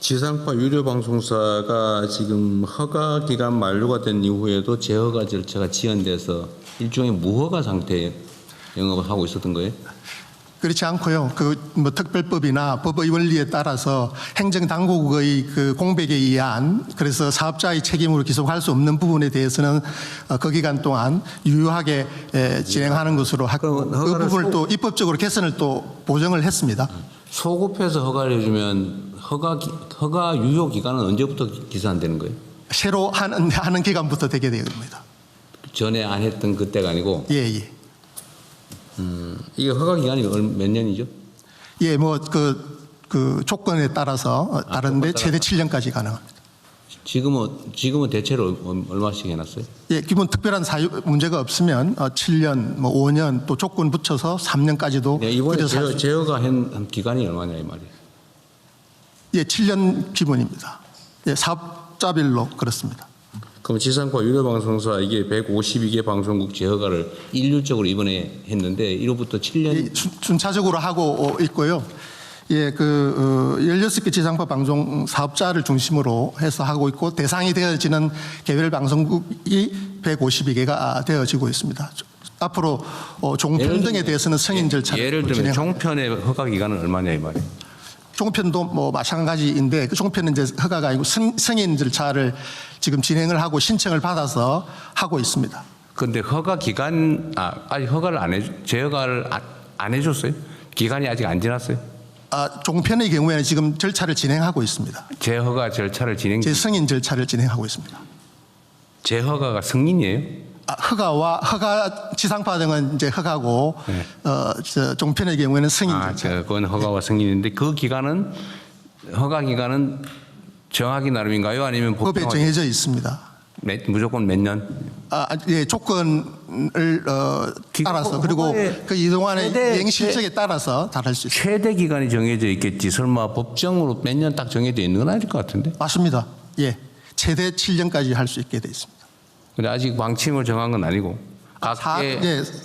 지상파 유료 방송사가 지금 허가 기간 만료가 된 이후에도 재허가 절차가 지연돼서 일종의 무허가 상태에 영업을 하고 있었던 거예요? 그렇지 않고요. 뭐 특별법이나 법의 원리에 따라서 행정당국의 그 공백에 의한 그래서 사업자의 책임으로 기소할 수 없는 부분에 대해서는 그 기간 동안 유효하게 진행하는 것으로 하고 그 부분을 또 입법적으로 개선을 또 보정을 했습니다. 소급해서 허가를 해주면 허가 유효 기간은 언제부터 기산되는 거예요? 새로 하는 기간부터 되게 됩니다. 전에 안 했던 그때가 아니고? 예. 이게 허가 기간이 몇 년이죠? 예, 뭐 그 조건에 따라서 다른데 최대 7년까지 가능합니다. 지금은 대체로 얼마씩 해놨어요? 예, 기본 특별한 사유 문제가 없으면 7년, 뭐 5년 또 조건 붙여서 3년까지도. 네, 이번에 제어가 한 기간이 얼마냐 이 말이에요? 예, 7년 기본입니다. 예, 사업자별로 그렇습니다. 그럼 지상파 유료방송사 이게 152개 방송국 재허가를 일률적으로 이번에 했는데 이로부터 7년 예, 순차적으로 하고 있고요. 예, 16개 지상파 방송 사업자를 중심으로 해서 하고 있고 대상이 되어지는 개별 방송국이 152개가 되어지고 있습니다. 앞으로 종편 등에 대해서는 승인 절차를 예를 들면 종편의 허가 기간은 얼마냐 이 말이에요? 종편도 뭐 마찬가지인데 그 종편은 이제 허가가 아니고 승인 절차를 지금 진행을 하고 신청을 받아서 하고 있습니다. 그런데 허가 기간 아직 허가를 재허가를 안 해줬어요? 기간이 아직 안 지났어요? 종편의 경우에는 지금 절차를 진행하고 있습니다. 재허가 절차를 재승인 절차를 진행하고 있습니다. 재허가가 승인이에요? 허가 지상파 등은 이제 허가고 네. 종편의 경우에는 승인 절차. 그건 허가와 승인인데 그 기간은 허가 기간은 정하기 나름인가요? 아니면 법에 정해져 있습니다. 무조건 몇 년? 예, 조건을 따라서 그리고 그 이동안의 이행 실적에 따라서 다를 수 있습니다. 최대 기간이 정해져 있겠지. 설마 법정으로 몇 년 딱 정해져 있는 건 아닐 것 같은데? 맞습니다. 예, 최대 7년까지 할 수 있게 돼 있습니다. 근데 아직 방침을 정한 건 아니고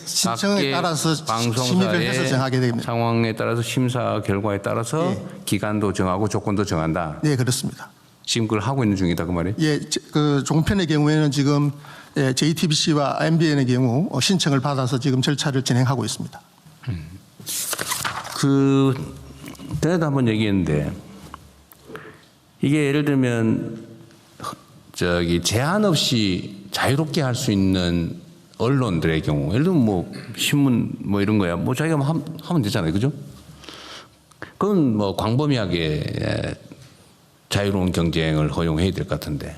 신청에 따라서 심의를 해서 정하게 됩니다. 상황에 따라서 심사 결과에 따라서 기간도 정하고 조건도 정한다. 네, 그렇습니다. 지금 그걸 하고 있는 중이다 그 말이에요? 예, 그 종편의 경우에는 지금 JTBC와 MBN의 경우 신청을 받아서 지금 절차를 진행하고 있습니다. 전에도 한번 얘기했는데 이게 예를 들면 제한 없이 자유롭게 할 수 있는 언론들의 경우, 예를 들면 뭐 신문 뭐 이런 거야, 뭐 자기가 하면 되잖아요, 그죠? 그건 뭐 광범위하게 자유로운 경쟁을 허용해야 될 것 같은데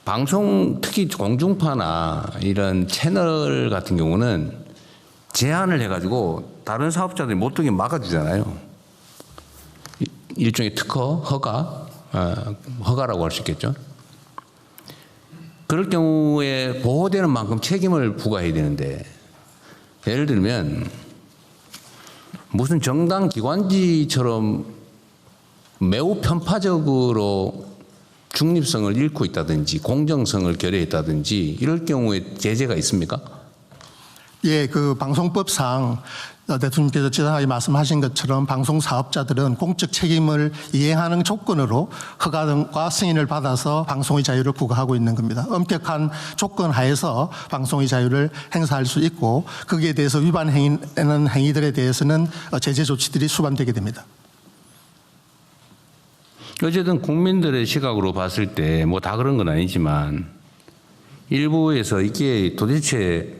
방송 특히 공중파나 이런 채널 같은 경우는 제한을 해가지고 다른 사업자들이 못 되게 막아주잖아요. 일종의 특허, 허가라고 할 수 있겠죠. 그럴 경우에 보호되는 만큼 책임을 부과해야 되는데 예를 들면 무슨 정당 기관지처럼 매우 편파적으로 중립성을 잃고 있다든지 공정성을 결여했다든지 이럴 경우에 제재가 있습니까? 예, 그 방송법상 대통령께서 지난하게 말씀하신 것처럼 방송 사업자들은 공적 책임을 이행하는 조건으로 허가 등과 승인을 받아서 방송의 자유를 부과하고 있는 겁니다. 엄격한 조건 하에서 방송의 자유를 행사할 수 있고 거기에 대해서 위반하는 행위들에 대해서는 제재 조치들이 수반되게 됩니다. 어쨌든 국민들의 시각으로 봤을 때 뭐 다 그런 건 아니지만 일부에서 이게 도대체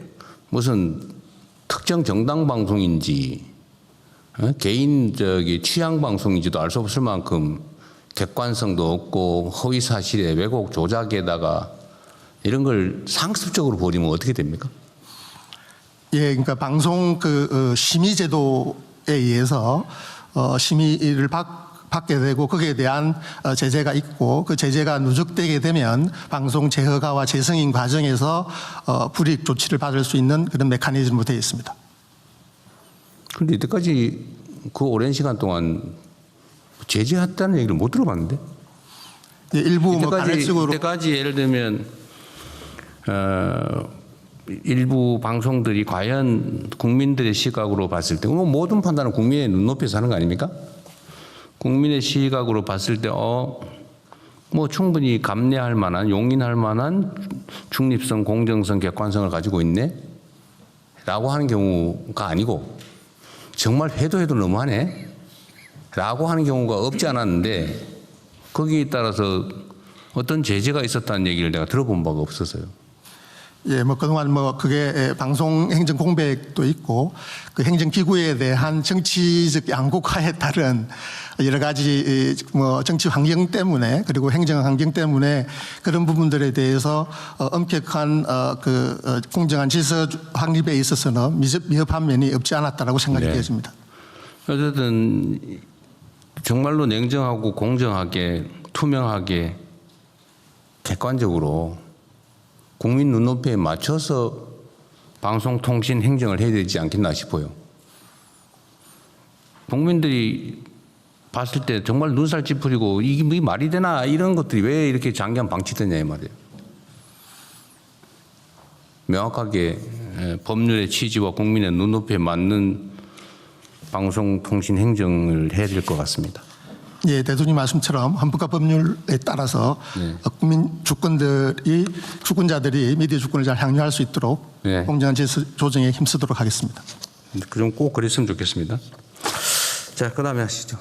무슨 특정 정당 방송인지 개인 취향 방송인지도 알 수 없을 만큼 객관성도 없고 허위 사실에 왜곡 조작에다가 이런 걸 상습적으로 벌이면 어떻게 됩니까? 예, 그러니까 방송 심의 제도에 의해서 심의를 받게 되고 거기에 대한 제재가 있고 그 제재가 누적되게 되면 방송 재허가와 재승인 과정에서 불이익 조치를 받을 수 있는 그런 메커니즘으로 되어 있습니다. 그런데 이때까지 그 오랜 시간 동안 제재했다는 얘기를 못 들어봤는데? 예, 일부 간헐적으로 이때까지 예를 들면 일부 방송들이 과연 국민들의 시각으로 봤을 때 모든 판단은 국민의 눈높이에서 하는 거 아닙니까? 국민의 시각으로 봤을 때 뭐 충분히 감내할 만한 용인할 만한 중립성, 공정성, 객관성을 가지고 있네? 라고 하는 경우가 아니고 정말 해도 너무하네? 라고 하는 경우가 없지 않았는데 거기에 따라서 어떤 제재가 있었다는 얘기를 내가 들어본 바가 없어서요. 예, 뭐 그동안 뭐 그게 방송 행정 공백도 있고 그 행정 기구에 대한 정치적 양극화에 따른 여러 가지 뭐 정치 환경 때문에 그리고 행정 환경 때문에 그런 부분들에 대해서 엄격한 공정한 질서 확립에 있어서는 미흡한 면이 없지 않았다라고 생각이 네. 되어집니다. 어쨌든 정말로 냉정하고 공정하게 투명하게 객관적으로 국민 눈높이에 맞춰서 방송통신 행정을 해야 되지 않겠나 싶어요. 국민들이 봤을 때 정말 눈살 찌푸리고 이게 뭐 말이 되나 이런 것들이 왜 이렇게 장기간 방치되냐 이 말이에요. 명확하게 법률의 취지와 국민의 눈높이에 맞는 방송통신 행정을 해야 될 것 같습니다. 예, 대통령 말씀처럼 헌법과 법률에 따라서 국민 주권자들이 미디어 주권을 잘 향유할 수 있도록 네. 공정한 질서 조정에 힘쓰도록 하겠습니다. 그럼 꼭 그랬으면 좋겠습니다. 자, 그다음에 하시죠.